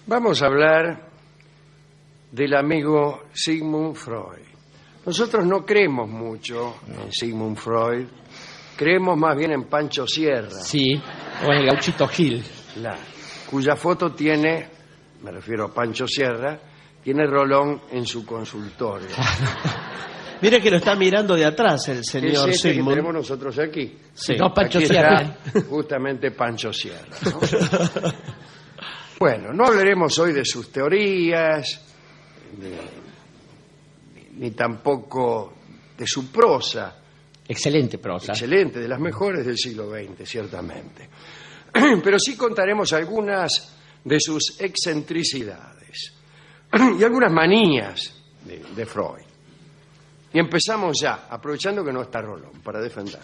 Vamos a hablar del amigo Sigmund Freud. Nosotros no creemos mucho en Sigmund Freud, creemos más bien en Pancho Sierra. Sí, o en el Gauchito Gil. Cuya foto tiene, me refiero a Pancho Sierra, tiene Rolón en su consultorio. Mire que lo está mirando de atrás el Es señor este que Sigmund. tenemos nosotros aquí. Sí. No, Pancho Aquí Sierra. está justamente Pancho Sierra, ¿no? Bueno, no hablaremos hoy de sus teorías, ni tampoco de su prosa. Excelente prosa. Excelente, de las mejores del siglo XX, ciertamente. Pero sí contaremos algunas de sus excentricidades y algunas manías de Freud. Y empezamos ya, aprovechando que no está Rolón, para defender.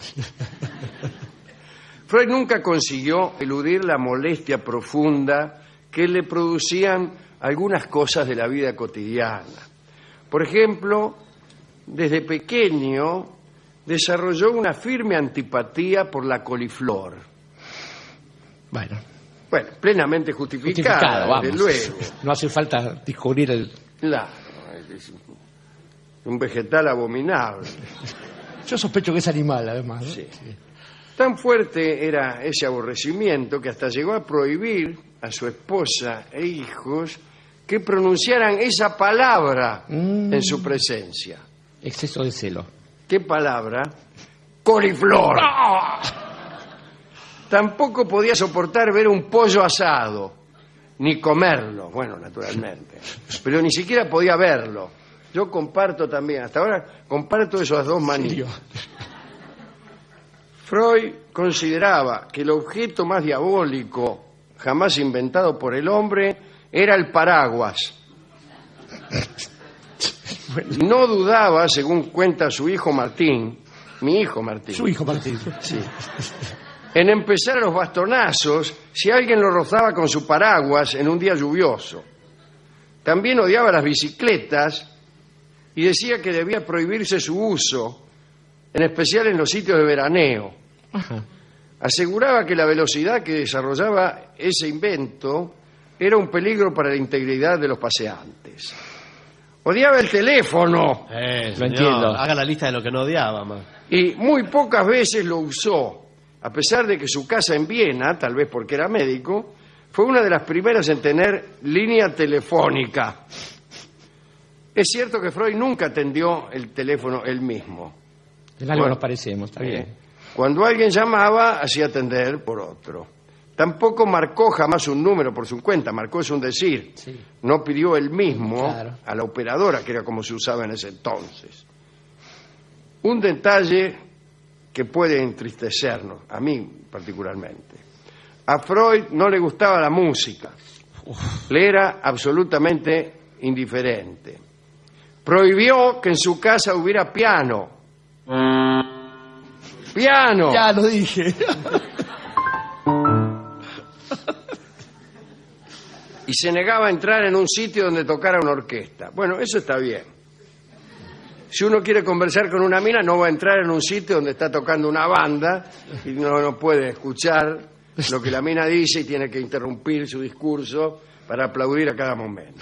Freud nunca consiguió eludir la molestia profunda que le producían algunas cosas de la vida cotidiana. Por ejemplo, desde pequeño desarrolló una firme antipatía por la coliflor. Bueno, Plenamente justificada, vamos. desde luego. No hace falta descubrir el... Claro, es un vegetal abominable. Yo sospecho que es animal, además, ¿no? Sí. Tan fuerte era ese aborrecimiento que hasta llegó a prohibir a su esposa e hijos que pronunciaran esa palabra en su presencia. Exceso de celo. ¿Qué palabra? Coliflor. Tampoco podía soportar ver un pollo asado, ni comerlo, bueno, naturalmente, pero ni siquiera podía verlo. Yo comparto también, hasta ahora comparto esas dos manías. Freud consideraba que el objeto más diabólico jamás inventado por el hombre era el paraguas. No dudaba, según cuenta su hijo Martín, mi hijo Martín. Su hijo Martín. Sí. En empezar a los bastonazos si alguien lo rozaba con su paraguas en un día lluvioso. También odiaba las bicicletas y decía que debía prohibirse su uso, en especial en los sitios de veraneo. Ajá. Aseguraba que la velocidad que desarrollaba ese invento era un peligro para la integridad de los paseantes. Odiaba el teléfono. Lo entiendo. Haga la lista de lo que no odiaba, más. Y muy pocas veces lo usó, a pesar de que su casa en Viena, tal vez porque era médico, fue una de las primeras en tener línea telefónica. Es cierto que Freud nunca atendió el teléfono él mismo. En algo nos parecemos, está bien. Cuando alguien llamaba, hacía atender por otro. Tampoco marcó jamás un número por su cuenta, marcó es un decir. Sí. No pidió él mismo Claro. a la operadora, que era como se usaba en ese entonces. Un detalle que puede entristecernos, a mí particularmente. A Freud no le gustaba la música, le era absolutamente indiferente. Prohibió que en su casa hubiera piano. ¡Piano! Ya lo dije. Y se negaba a entrar en un sitio donde tocara una orquesta. Bueno, eso está bien. Si uno quiere conversar con una mina, no va a entrar en un sitio donde está tocando una banda y no puede escuchar lo que la mina dice y tiene que interrumpir su discurso para aplaudir a cada momento.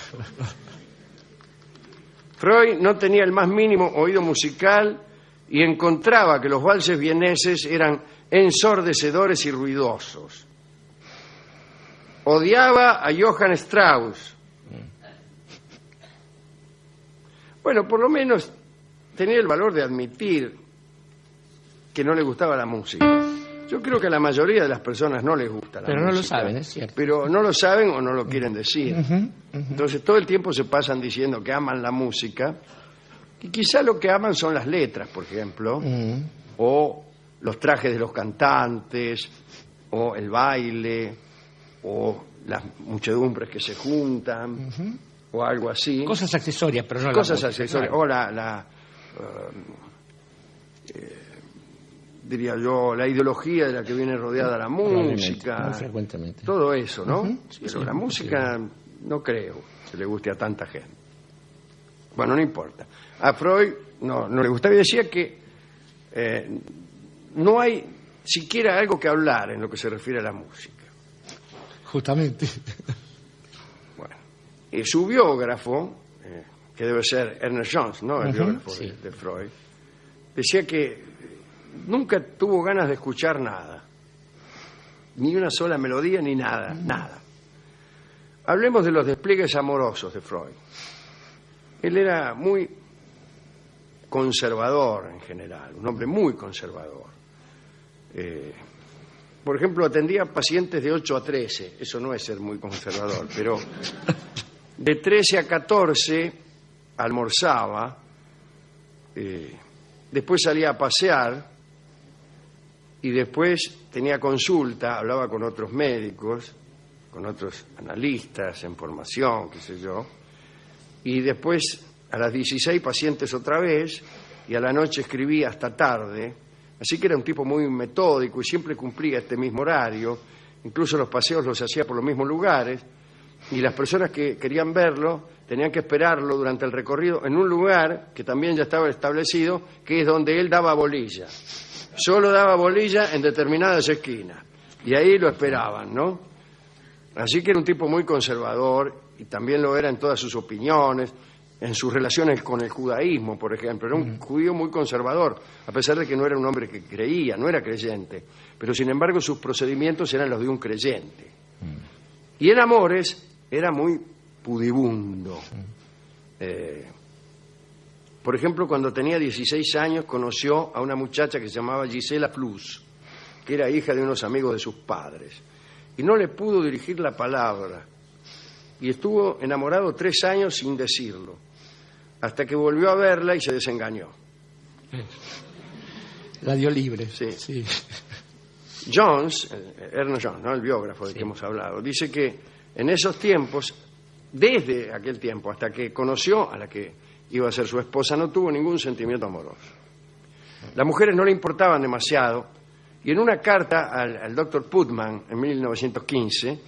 Freud no tenía el más mínimo oído musical y encontraba que los valses vieneses eran ensordecedores y ruidosos. Odiaba a Johann Strauss. Bueno, por lo menos tenía el valor de admitir que no le gustaba la música. Yo creo que a la mayoría de las personas no les gusta la música. Pero no lo saben, es cierto. Pero no lo saben o no lo quieren decir. Entonces todo el tiempo se pasan diciendo que aman la música y quizá lo que aman son las letras, por ejemplo, o los trajes de los cantantes, o el baile, o las muchedumbres que se juntan, o algo así. Cosas accesorias, pero no Cosas la música, accesorias. claro. O diría yo, la ideología de la que viene rodeada la música. Muy frecuentemente. Todo eso, ¿no? Sí, Pero sí, la música no creo que le guste a tanta gente. Bueno, no importa. A Freud no le gustaba y decía que no hay siquiera algo que hablar en lo que se refiere a la música. Justamente. Bueno. su biógrafo, que debe ser Ernest Jones, ¿no? El biógrafo sí. de Freud, decía que nunca tuvo ganas de escuchar nada, ni una sola melodía, ni nada, nada. Hablemos de los despliegues amorosos de Freud. Él era muy conservador en general, un hombre muy conservador. Por ejemplo, atendía pacientes de 8 a 13, eso no es ser muy conservador, pero de 13 a 14 almorzaba, después salía a pasear y después tenía consulta, hablaba con otros médicos, con otros analistas en formación, qué sé yo, y después a las 16 pacientes otra vez, y a la noche escribía hasta tarde, así que era un tipo muy metódico y siempre cumplía este mismo horario, incluso los paseos los hacía por los mismos lugares, y las personas que querían verlo tenían que esperarlo durante el recorrido en un lugar que también ya estaba establecido, que es donde él daba bolilla. Solo daba bolilla en determinadas esquinas, y ahí lo esperaban, ¿no? Así que era un tipo muy conservador, y también lo era en todas sus opiniones, en sus relaciones con el judaísmo, por ejemplo. Era un judío muy conservador, a pesar de que no era un hombre que creía, no era creyente, pero sin embargo sus procedimientos eran los de un creyente. Y en amores era muy pudibundo. Por ejemplo, cuando tenía 16 años conoció a una muchacha que se llamaba Gisela Plus, que era hija de unos amigos de sus padres, y no le pudo dirigir la palabra, y estuvo enamorado 3 años sin decirlo, hasta que volvió a verla y se desengañó. La dio libre. Sí. Sí. Jones, Ernest Jones, ¿no? El biógrafo del que hemos hablado, dice que en esos tiempos, desde aquel tiempo hasta que conoció a la que iba a ser su esposa, no tuvo ningún sentimiento amoroso. Las mujeres no le importaban demasiado, y en una carta al Dr. Putman en 1915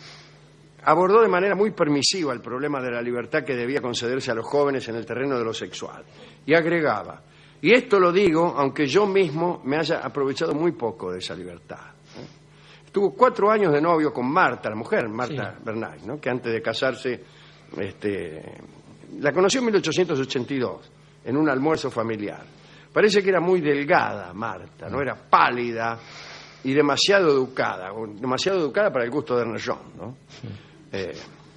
abordó de manera muy permisiva el problema de la libertad que debía concederse a los jóvenes en el terreno de lo sexual. Y agregaba, y esto lo digo aunque yo mismo me haya aprovechado muy poco de esa libertad. Estuvo 4 años de novio con Marta, la mujer, Marta Bernay, ¿no? Que antes de casarse, la conoció en 1882, en un almuerzo familiar. Parece que era muy delgada Marta, no era pálida y demasiado educada para el gusto de Ernest Jones, ¿no?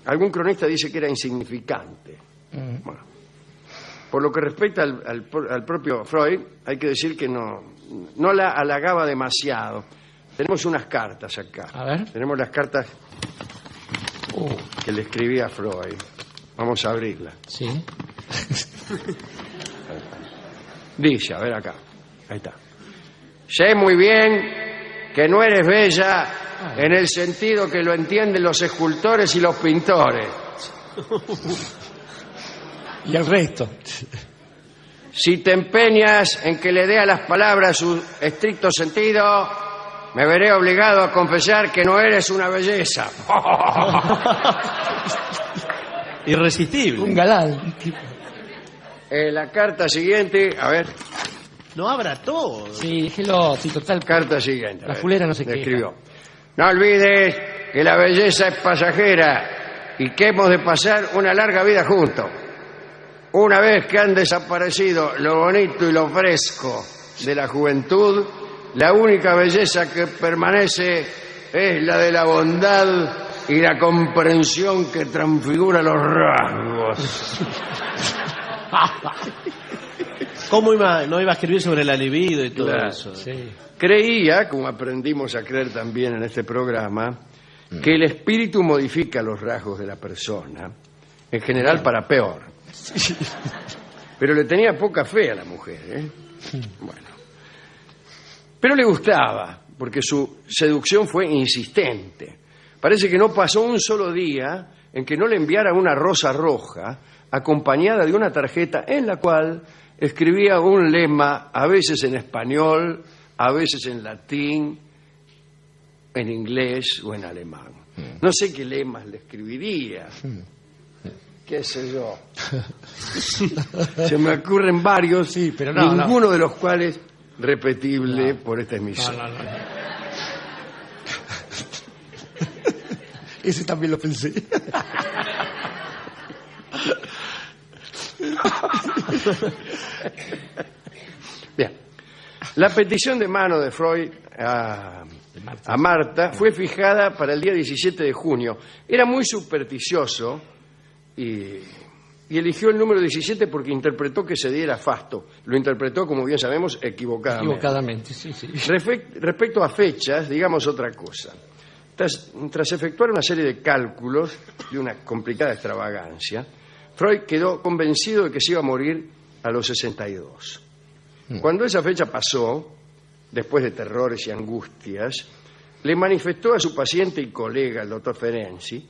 Algún cronista dice que era insignificante. Bueno, por lo que respecta al propio Freud, hay que decir que no la halagaba demasiado. Tenemos unas cartas acá. A ver. Tenemos las cartas que le escribía Freud. Vamos a abrirlas. Sí. Dice, a ver acá. Ahí está. Sé muy bien que no eres bella en el sentido que lo entienden los escultores y los pintores. Y el resto. Si te empeñas en que le dé a las palabras su estricto sentido, me veré obligado a confesar que no eres una belleza. Irresistible. Un galán. La carta siguiente, a ver, No abra todo. Sí, déjelo, sí, total. carta siguiente. La fulera no se le queja. escribió. No olvides que la belleza es pasajera y que hemos de pasar una larga vida juntos. Una vez que han desaparecido lo bonito y lo fresco de la juventud, la única belleza que permanece es la de la bondad y la comprensión que transfigura los rasgos. ¿Cómo no iba a escribir sobre la libido y todo Claro, eso? Sí. Creía, como aprendimos a creer también en este programa, que el espíritu modifica los rasgos de la persona, en general para peor. Pero le tenía poca fe a la mujer, ¿eh? Bueno. Pero le gustaba, porque su seducción fue insistente. Parece que no pasó un solo día en que no le enviara una rosa roja acompañada de una tarjeta en la cual escribía un lema, a veces en español, a veces en latín, en inglés o en alemán. No sé qué lemas le escribiría, qué sé yo. Se me ocurren varios, Sí, pero no, ninguno de los cuales repetible por esta emisión. No. Ese también lo pensé. Bien. La petición de mano de Freud a Marta fue fijada para el día 17 de junio. Era muy supersticioso y eligió el número 17 porque interpretó que ese día era fasto. Lo interpretó, como bien sabemos, equivocadamente. Equivocadamente, sí, sí. Respecto a fechas, digamos otra cosa. Tras efectuar una serie de cálculos de una complicada extravagancia, Freud quedó convencido de que se iba a morir a los 62. Cuando esa fecha pasó, después de terrores y angustias, le manifestó a su paciente y colega, el doctor Ferenczi,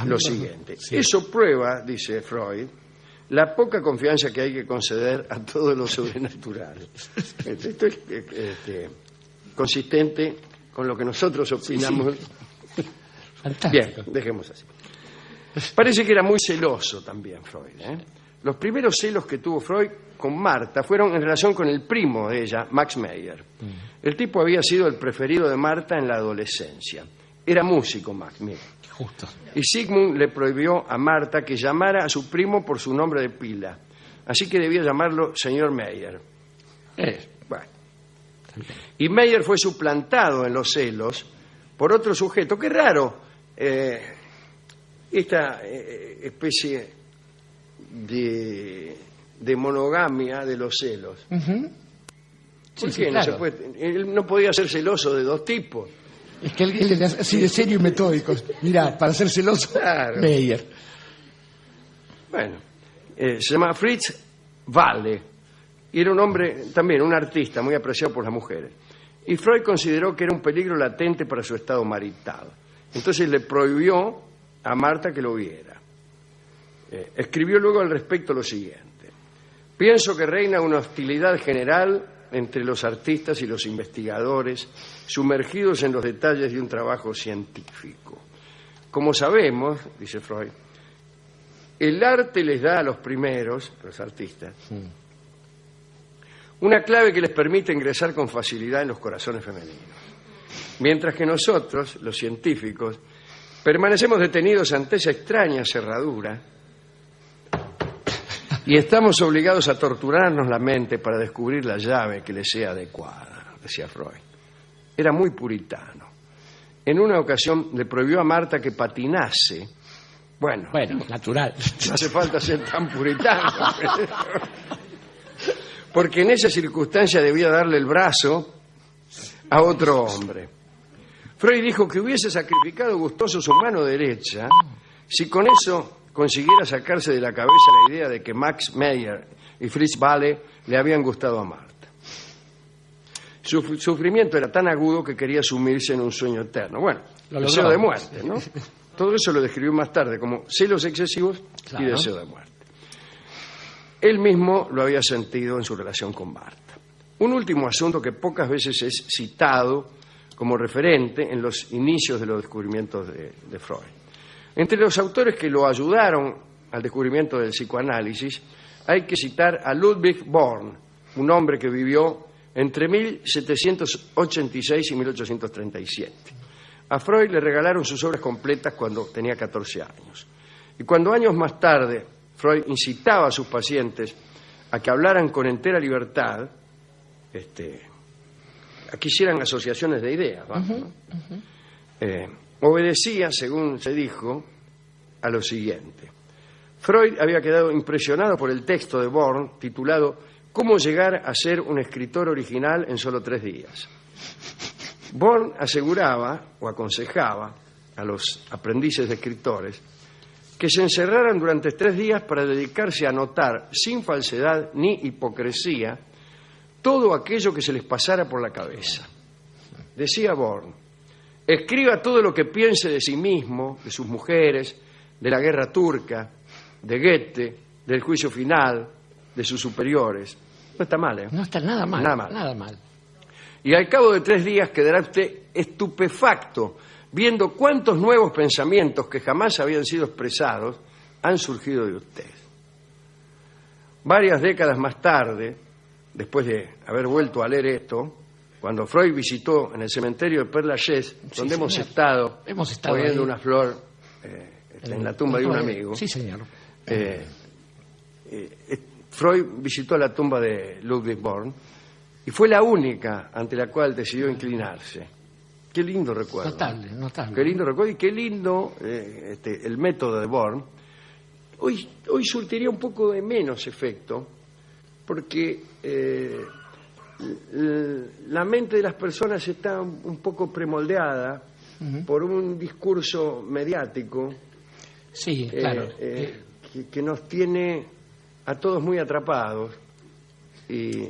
lo siguiente. Sí. Eso prueba, dice Freud, la poca confianza que hay que conceder a todo lo sobrenatural. Esto es consistente con lo que nosotros opinamos. Sí, sí. Bien, dejemos así. Parece que era muy celoso también Freud, ¿eh? Los primeros celos que tuvo Freud con Marta fueron en relación con el primo de ella, Max Meyer. El tipo había sido el preferido de Marta en la adolescencia. Era músico, Max, mira. Justo. Y Sigmund le prohibió a Marta que llamara a su primo por su nombre de pila. Así que debía llamarlo señor Meyer. Bueno. Y Meyer fue suplantado en los celos por otro sujeto. Qué raro, esta especie de monogamia de los celos. ¿Por qué no se puede? Él no podía ser celoso de dos tipos. Es que él es así de serio y metódico. Mira, para ser celoso, claro. Meyer. Bueno, se llama Fritz Walle y era un hombre, también un artista muy apreciado por las mujeres. Y Freud consideró que era un peligro latente para su estado marital. Entonces le prohibió a Marta que lo viera. Escribió luego al respecto lo siguiente: pienso que reina una hostilidad general entre los artistas y los investigadores sumergidos en los detalles de un trabajo científico. Como sabemos, dice Freud, el arte les da a los primeros, los artistas, una clave que les permite ingresar con facilidad en los corazones femeninos, mientras que nosotros, los científicos, permanecemos detenidos ante esa extraña cerradura y estamos obligados a torturarnos la mente para descubrir la llave que les sea adecuada, decía Freud. Era muy puritano. En una ocasión le prohibió a Marta que patinase. Bueno, natural. No hace falta ser tan puritano. Porque en esa circunstancia debía darle el brazo a otro hombre. Freud dijo que hubiese sacrificado gustoso su mano derecha si con eso consiguiera sacarse de la cabeza la idea de que Max Meyer y Fritz Walle le habían gustado a Marta. Su sufrimiento era tan agudo que quería sumirse en un sueño eterno. Bueno, deseo de muerte, ¿no? Todo eso lo describió más tarde como celos excesivos y deseo de muerte. Él mismo lo había sentido en su relación con Marta. Un último asunto que pocas veces es citado como referente en los inicios de los descubrimientos de Freud. Entre los autores que lo ayudaron al descubrimiento del psicoanálisis hay que citar a Ludwig Born, un hombre que vivió entre 1786 y 1837. A Freud le regalaron sus obras completas cuando tenía 14 años. Y cuando años más tarde Freud incitaba a sus pacientes a que hablaran con entera libertad, a que hicieran asociaciones de ideas, ¿no? Obedecía, según se dijo, a lo siguiente. Freud había quedado impresionado por el texto de Born titulado ¿Cómo llegar a ser un escritor original en solo 3 días? Born aseguraba o aconsejaba a los aprendices de escritores que se encerraran durante 3 días para dedicarse a anotar sin falsedad ni hipocresía todo aquello que se les pasara por la cabeza. Decía Born: escriba todo lo que piense de sí mismo, de sus mujeres, de la guerra turca, de Goethe, del juicio final, de sus superiores. No está mal, ¿eh? No está nada mal. Nada mal. Y al cabo de 3 días quedará usted estupefacto viendo cuántos nuevos pensamientos que jamás habían sido expresados han surgido de usted. Varias décadas más tarde, después de haber vuelto a leer esto, cuando Freud visitó en el cementerio de Père Lachaise, donde hemos estado poniendo una flor en la tumba de un amigo. Sí, señor. Freud visitó la tumba de Ludwig Born y fue la única ante la cual decidió inclinarse. Qué lindo recuerdo. Notable, notable. Qué lindo recuerdo y qué lindo el método de Born. Hoy surtiría un poco de menos efecto porque la mente de las personas está un poco premoldeada por un discurso mediático. Sí, claro. Que nos tiene a todos muy atrapados y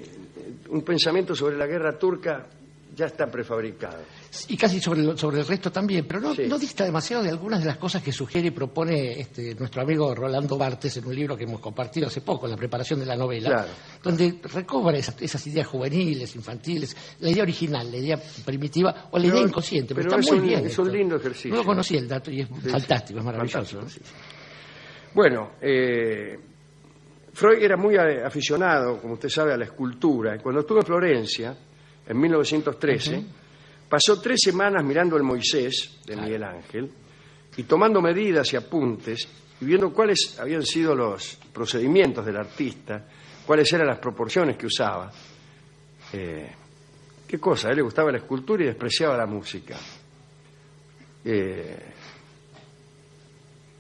un pensamiento sobre la guerra turca ya está prefabricado. Y casi sobre el resto también, pero Sí. no dista demasiado de algunas de las cosas que sugiere y propone nuestro amigo Rolando Barthes en un libro que hemos compartido hace poco, en la preparación de la novela, Claro. donde recobra esas ideas juveniles, infantiles, la idea original, la idea primitiva o la idea inconsciente. Pero está es muy un, bien. es un esto. lindo ejercicio. No lo conocí el dato y es fantástico, es maravilloso. Fantástico, sí. Bueno, Freud era muy aficionado, como usted sabe, a la escultura. Y cuando estuvo en Florencia, en 1913, pasó 3 semanas mirando el Moisés de Miguel Ángel y tomando medidas y apuntes y viendo cuáles habían sido los procedimientos del artista, cuáles eran las proporciones que usaba. ¿Qué cosa? A él le gustaba la escultura y despreciaba la música.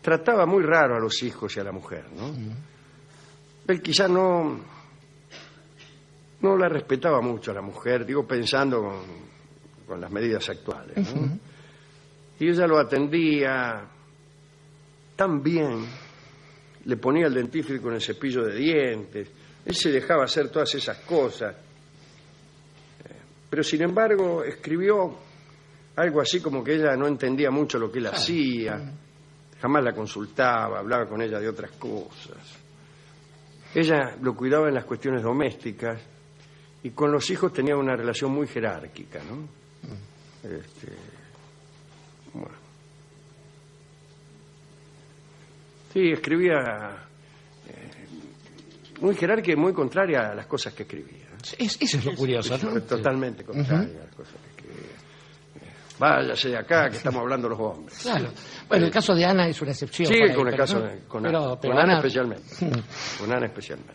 Trataba muy raro a los hijos y a la mujer, ¿no? Él quizá no la respetaba mucho a la mujer, digo, pensando con las medidas actuales, ¿no? Y ella lo atendía tan bien, le ponía el dentífrico en el cepillo de dientes, él se dejaba hacer todas esas cosas, pero sin embargo escribió algo así como que ella no entendía mucho lo que él hacía, jamás la consultaba, hablaba con ella de otras cosas. Ella lo cuidaba en las cuestiones domésticas y con los hijos tenía una relación muy jerárquica, ¿no? Bueno. Sí, escribía muy jerárquica y muy contraria a las cosas que escribía. Eso es lo curioso, ¿no? Totalmente contraria a las cosas que escribía. Váyase de acá, que estamos hablando los hombres. Claro. Bueno, el caso de Ana es una excepción. Sí, por ahí, con el pero caso no- de con pero Ana Ana, especialmente. Con Ana especialmente.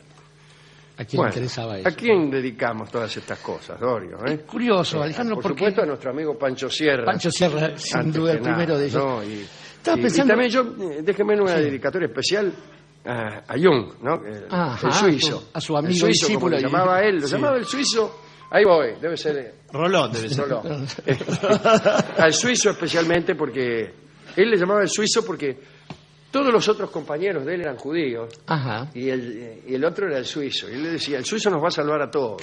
¿a quién Bueno, le interesaba eso? ¿a quién dedicamos todas estas cosas, Dorio? Es curioso, Alejandro, Por porque supuesto a nuestro amigo Pancho Sierra. Pancho Sierra, sin antes duda, que el primero nada, de ellos. ¿no? Estaba Y pensando... también yo, déjeme una dedicatoria especial a Jung, ¿no? Ajá, El suizo. a su amigo el suizo, como discípulo le y- llamaba él, lo sí. llamaba el suizo. Ahí voy, debe ser Rolón debe ser. Rolón. Al suizo especialmente porque él le llamaba el suizo porque todos los otros compañeros de él eran judíos. Ajá. Y el otro era el suizo. Y él le decía, el suizo nos va a salvar a todos.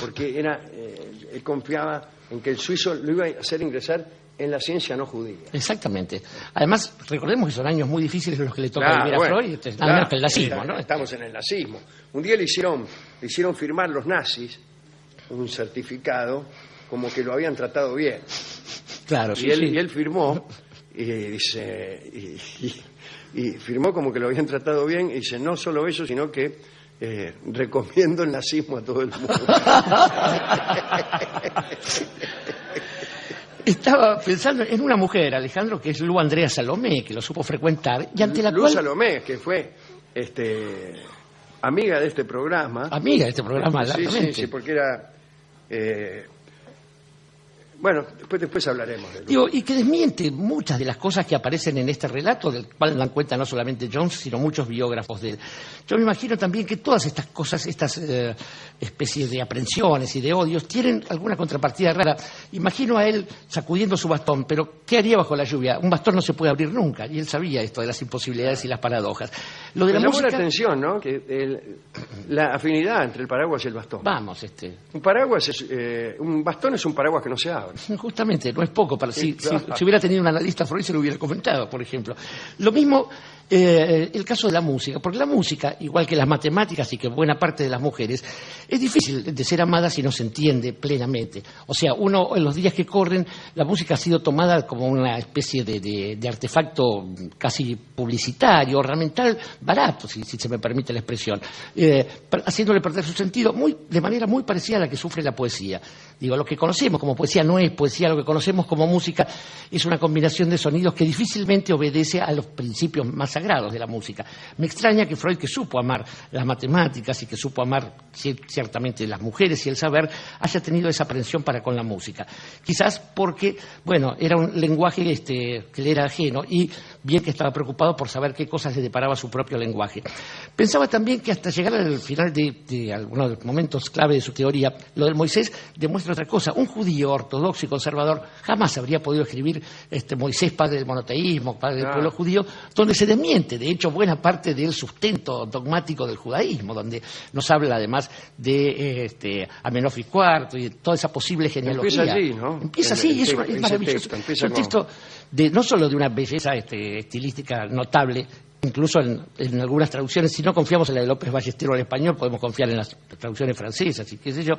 Porque él confiaba en que el suizo lo iba a hacer ingresar en la ciencia no judía. Exactamente. Además, recordemos que son años muy difíciles los que le toca Claro, vivir a bueno, Freud, nada claro, menos que el nazismo, ¿no? Estamos en el nazismo. Un día le hicieron firmar los nazis un certificado como que lo habían tratado bien. Claro, sí, Y él, sí. y él firmó y dice y firmó como que lo habían tratado bien y dice no solo eso sino que recomiendo el nazismo a todo el mundo. Estaba pensando en una mujer, Alejandro, que es Lu Andrea Salomé, que lo supo frecuentar, y ante la Luz cual... Salomé, que fue amiga de este programa. Amiga de este programa, Sí, largamente. sí, porque era bueno, después hablaremos de Luz. Digo, y que desmiente muchas de las cosas que aparecen en este relato, del cual dan cuenta no solamente Jones, sino muchos biógrafos de él. Yo me imagino también que todas estas cosas, estas especies de aprensiones y de odios, tienen alguna contrapartida rara. Imagino a él sacudiendo su bastón, pero ¿qué haría bajo la lluvia? Un bastón no se puede abrir nunca, y él sabía esto de las imposibilidades y las paradojas. Lo de Me la llamó la música... atención, ¿no? Que la afinidad entre el paraguas y el bastón. Vamos, Un bastón es un paraguas que no se abre. Justamente, no es poco. Si claro. hubiera tenido un analista Freud se lo hubiera comentado, por ejemplo. Lo mismo el caso de la música, porque la música, igual que las matemáticas y que buena parte de las mujeres, es difícil de ser amada si no se entiende plenamente. O sea, uno en los días que corren, la música ha sido tomada como una especie de artefacto casi publicitario, ornamental, barato, si se me permite la expresión, haciéndole perder su sentido de manera muy parecida a la que sufre la poesía. Digo, lo que conocemos como poesía no es poesía, lo que conocemos como música es una combinación de sonidos que difícilmente obedece a los principios más sagrados de la música. Me extraña que Freud, que supo amar las matemáticas y que supo amar ciertamente las mujeres y el saber, haya tenido esa aprensión para con la música. Quizás porque, bueno, era un lenguaje que le era ajeno y bien que estaba preocupado por saber qué cosas le deparaba su propio lenguaje. Pensaba también que hasta llegar al final de algunos de los momentos clave de su teoría, lo del Moisés demuestra otra cosa. Un judío ortodoxo y conservador jamás habría podido escribir Moisés, padre del monoteísmo, padre del pueblo judío, donde se desmiente, de hecho, buena parte del sustento dogmático del judaísmo, donde nos habla además de Amenofis IV y de toda esa posible genealogía. Empieza allí, ¿no? Empieza así, es maravilloso. Es un texto no solo de una belleza estilística notable, incluso en algunas traducciones, si no confiamos en la de López Ballesteros al español, podemos confiar en las traducciones francesas y qué sé yo,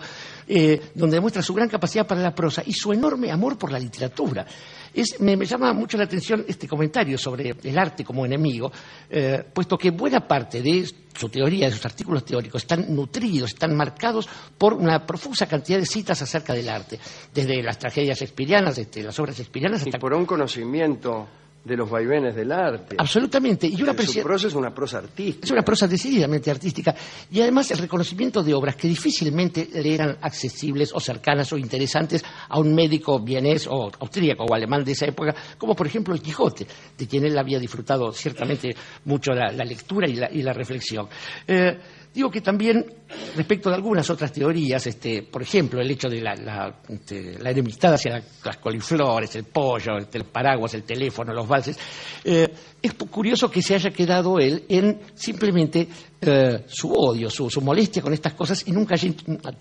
donde demuestra su gran capacidad para la prosa y su enorme amor por la literatura. Me llama mucho la atención este comentario sobre el arte como enemigo, puesto que buena parte de su teoría, de sus artículos teóricos, están nutridos, están marcados por una profusa cantidad de citas acerca del arte, desde las tragedias shakespearianas, las obras shakespearianas, hasta... Y por un conocimiento de los vaivenes del arte. Absolutamente. Y una su prosa es una prosa artística. Es una prosa decididamente artística. Y además el reconocimiento de obras que difícilmente le eran accesibles o cercanas o interesantes a un médico vienés o austríaco o alemán de esa época, como por ejemplo el Quijote, de quien él había disfrutado ciertamente mucho la lectura y la reflexión. Digo que también, respecto de algunas otras teorías, por ejemplo, el hecho de la enemistad hacia las coliflores, el pollo, el paraguas, el teléfono, los valses, es curioso que se haya quedado él en simplemente su odio, su molestia con estas cosas y nunca haya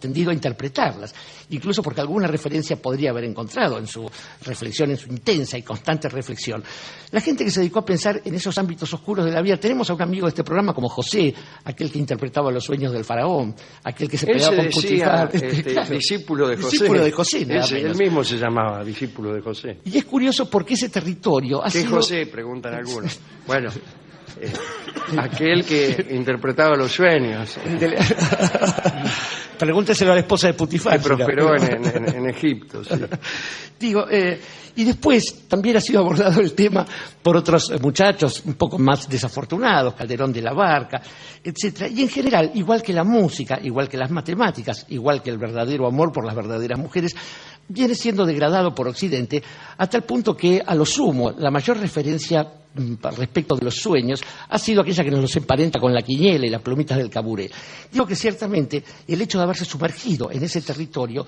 tendido a interpretarlas, incluso porque alguna referencia podría haber encontrado en su reflexión, en su intensa y constante reflexión. La gente que se dedicó a pensar en esos ámbitos oscuros de la vida, tenemos a un amigo de este programa como José, aquel que interpretaba los sueños del faraón, aquel que se peleaba con Putifar, claro, discípulo de José. Discípulo de José, nada menos. Él mismo se llamaba discípulo de José. Y es curioso porque ese territorio ha ¿Qué sido... José? Preguntan algunos. Bueno, aquel que interpretaba los sueños. Pregúnteselo a la esposa de Putifar. Que prosperó en Egipto, sí. Digo, y después también ha sido abordado el tema por otros muchachos un poco más desafortunados, Calderón de la Barca, etcétera. Y en general, igual que la música, igual que las matemáticas, igual que el verdadero amor por las verdaderas mujeres, viene siendo degradado por Occidente a tal punto que, a lo sumo, la mayor referencia respecto de los sueños ha sido aquella que nos emparenta con la quiniela y las plumitas del caburé. Digo que ciertamente el hecho de haberse sumergido en ese territorio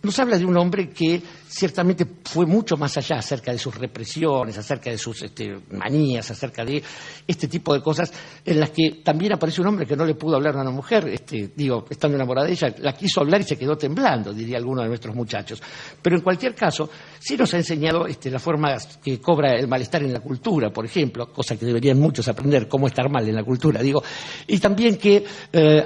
nos habla de un hombre que ciertamente fue mucho más allá acerca de sus represiones, acerca de sus manías, acerca de este tipo de cosas en las que también aparece un hombre que no le pudo hablar a una mujer, estando enamorada de ella, la quiso hablar y se quedó temblando, diría alguno de nuestros muchachos. Pero en cualquier caso, sí nos ha enseñado la forma que cobra el malestar en la cultura, por ejemplo, cosa que deberían muchos aprender, cómo estar mal en la cultura, y también que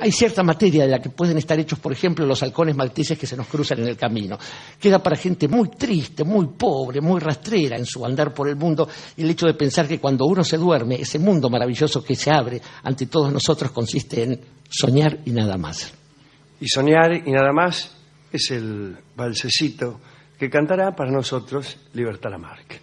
hay cierta materia de la que pueden estar hechos, por ejemplo, los halcones malteses que se nos cruzan en el camino. Queda para gente muy triste, muy pobre, muy rastrera en su andar por el mundo el hecho de pensar que cuando uno se duerme, ese mundo maravilloso que se abre ante todos nosotros consiste en soñar y nada más. Y soñar y nada más es el balsecito que cantará para nosotros Libertad Lamarque.